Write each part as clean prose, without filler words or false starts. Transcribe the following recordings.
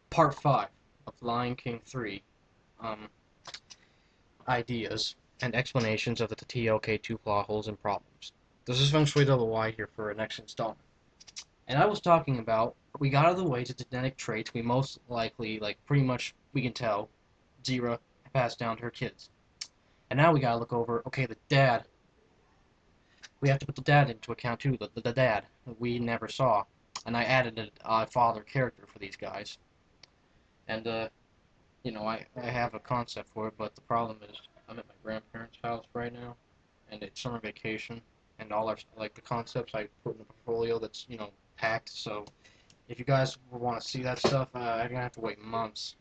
Part 5 of Lion King 3, um, ideas and explanations of the TLK2 plot holes and problems. This is Feng Shui Double Y here for our next installment. And I was talking about, we got out of the way to genetic traits we most likely, like pretty much we can tell, Zira passed down to her kids. And now we gotta look over, okay, the dad. We have to put the dad into account too, the dad that we never saw. And I added a father character for these guys. And, I have a concept for it, but the problem is I'm at my grandparents' house right now, and it's summer vacation, and all our, like, the concepts I put in the portfolio that's, packed, so if you guys want to see that stuff, I'm gonna have to wait months.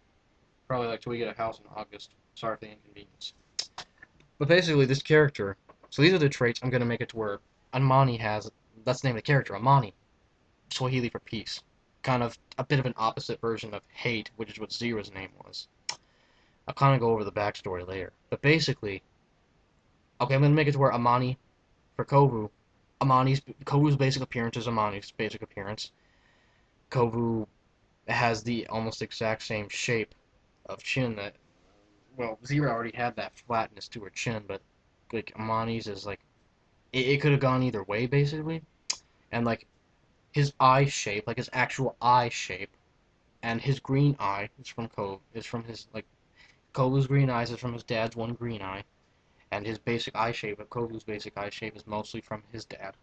Probably like till we get a house in August. Sorry for the inconvenience. But basically, this character, so these are the traits I'm gonna make it to where Amani has, that's the name of the character, Amani, Swahili for peace. Kind of a bit of an opposite version of hate, which is what Zira's name was. I'll kind of go over the backstory later. But basically, okay, I'm going to make it to where Amani, for Kovu's basic appearance is Amani's basic appearance. Kovu has the almost exact same shape of chin that, well, Zira already had that flatness to her chin, but, like, Amani's is, like, it could have gone either way, basically. And, like, his eye shape, like, his actual eye shape, and his green eye is from his, like, Kovu's green eyes is from his dad's one green eye. And his basic eye shape, Kovu's basic eye shape, is mostly from his dad.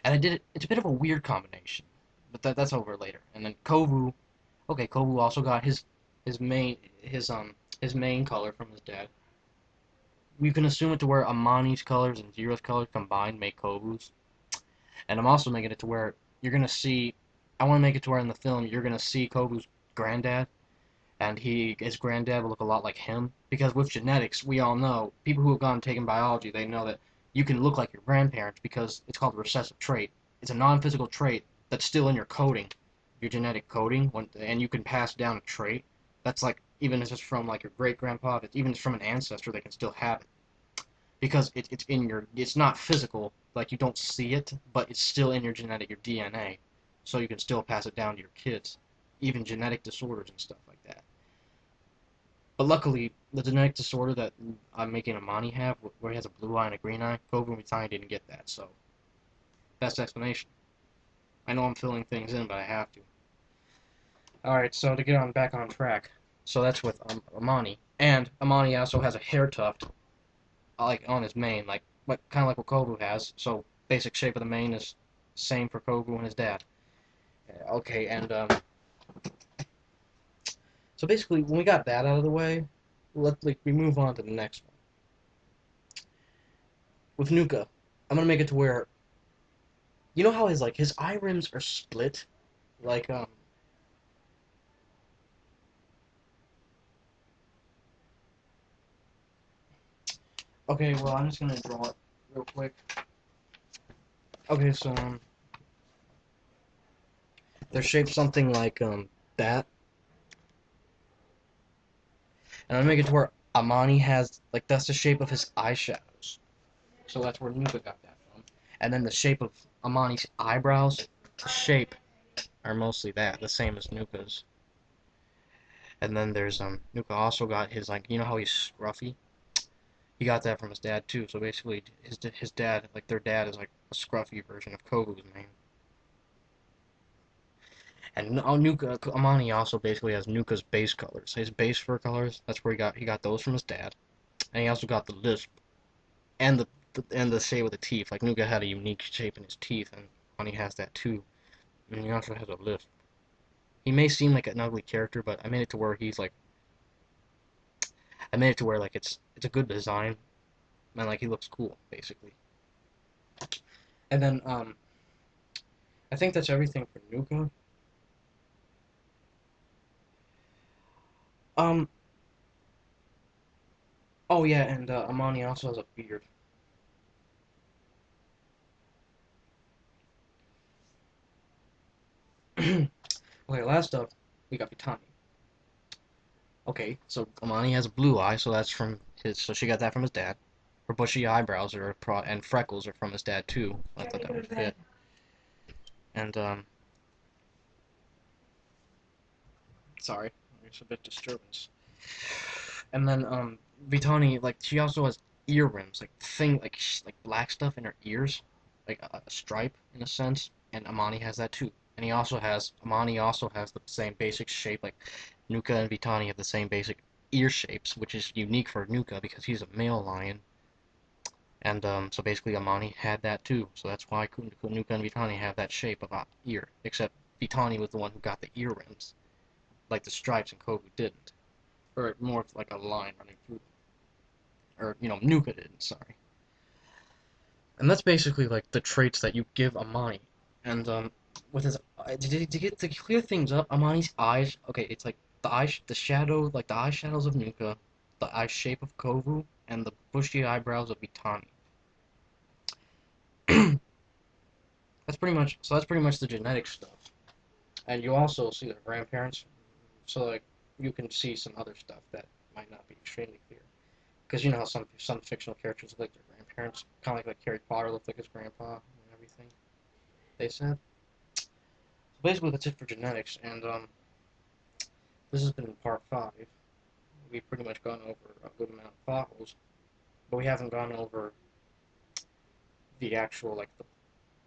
And I did it. It's a bit of a weird combination, but that's over later. And then Kovu, okay, Kovu also got his main his main color from his dad. We can assume it to where Amani's colors and Zero's colors combined make Kovu's. And I'm also making it to where you're gonna see. I want to make it to where in the film you're gonna see Kovu's granddad, and his granddad will look a lot like him, because with genetics we all know, people who have gone and taken biology, they know that you can look like your grandparents because it's called a recessive trait. It's a non-physical trait that's still in your coding, your genetic coding, and you can pass down a trait that's like, even if it's from like your great grandpa, if it's even from an ancestor, they can still have it because it's in your, it's not physical, like you don't see it, but it's still in your genetic, your DNA, so you can still pass it down to your kids, even genetic disorders and stuff like that. But luckily, the genetic disorder that I'm making Amani have, where he has a blue eye and a green eye, Cobra Mutai didn't get that, so best explanation. I know I'm filling things in, but I have to. Alright, so to get on back on track, so that's with Amani. And Amani also has a hair tuft, like, on his mane, like, kind of like what Kovu has, so basic shape of the mane is same for Kovu and his dad. Okay, and, so basically, when we got that out of the way, we move on to the next one. With Nuka, I'm gonna make it to where, you know how his eye rims are split, like okay, well, I'm just gonna draw it real quick. Okay, so they're shaped something like that, and I'm gonna make it to where Amani has, like, that's the shape of his eyeshadows, so that's where Nuka got that from. And then the shape of Amani's eyebrows, the shape are mostly the same as Nuka's. And then there's Nuka also got his, like, you know how he's scruffy? He got that from his dad too. So basically, his dad, like, their dad is like a scruffy version of Kovu's name. And Nuka Amani also basically has Nuka's base colors. His base fur colors. That's where he got those from his dad. And he also got the lisp and the shape of the teeth. Like, Nuka had a unique shape in his teeth, and Amani has that too. And he also has a lisp. He may seem like an ugly character, but I made it to where he's like, I made it to where, like, it's a good design, and, like, he looks cool basically. And then I think that's everything for Nuka. Um, oh yeah, and Amani also has a beard. Okay, last up, we got Vitani. Okay, so Amani has a blue eye, so that's from so she got that from his dad. Her bushy eyebrows and freckles are from his dad too. I thought that would fit. And Sorry, it's a bit disturbance. And then Vitani, like she also has ear rims, like black stuff in her ears, like a stripe in a sense. And Amani has that too. And Amani also has the same basic shape, like Nuka and Vitani have the same basic ear shapes, which is unique for Nuka because he's a male lion. And so basically Amani had that too. So that's why Nuka and Vitani have that shape of ear. Except Vitani was the one who got the ear rims, like the stripes, and Kobu didn't. Or more like a line running through them. Or, Nuka didn't, sorry. And that's basically like the traits that you give Amani. And with his to clear things up, Amani's eyes, okay, it's like the shadow, like the eye shadows of Nuka, the eye shape of Kovu, and the bushy eyebrows of Vitani. That's pretty much the genetic stuff. And you also see their grandparents, so like you can see some other stuff that might not be extremely clear. Because you know how some fictional characters look like their grandparents, kind of like Harry Potter looked like his grandpa and everything. They said. So basically, that's it for genetics, and this has been part 5. We've pretty much gone over a good amount of plot holes, but we haven't gone over the actual like the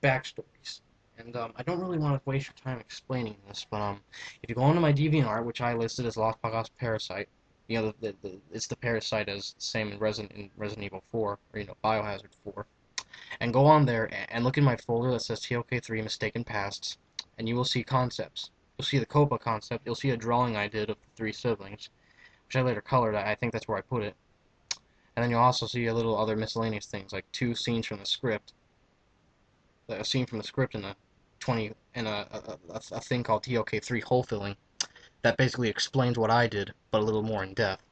backstories. And I don't really want to waste your time explaining this, but if you go onto my DeviantArt, which I listed as Lost Pagos Parasite, it's the parasite as the same in Resident Evil 4, or Biohazard 4, and go on there and look in my folder that says TOK3 Mistaken Pasts, and you will see concepts. You'll see the Copa concept. You'll see a drawing I did of the 3 siblings, which I later colored. I think that's where I put it. And then you'll also see a little other miscellaneous things like 2 scenes from the script, a scene from the script in a 20 and a thing called TOK3 hole filling that basically explains what I did, but a little more in depth.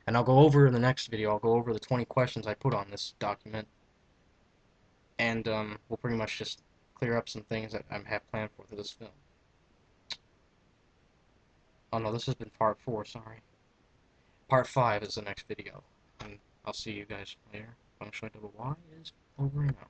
And I'll go over in the next video. I'll go over the 20 questions I put on this document, and we'll pretty much just clear up some things that I have planned for this film. Oh no, this has been part 4. Sorry. Part 5 is the next video, and I'll see you guys later. Feng Shui Double Y is over and out.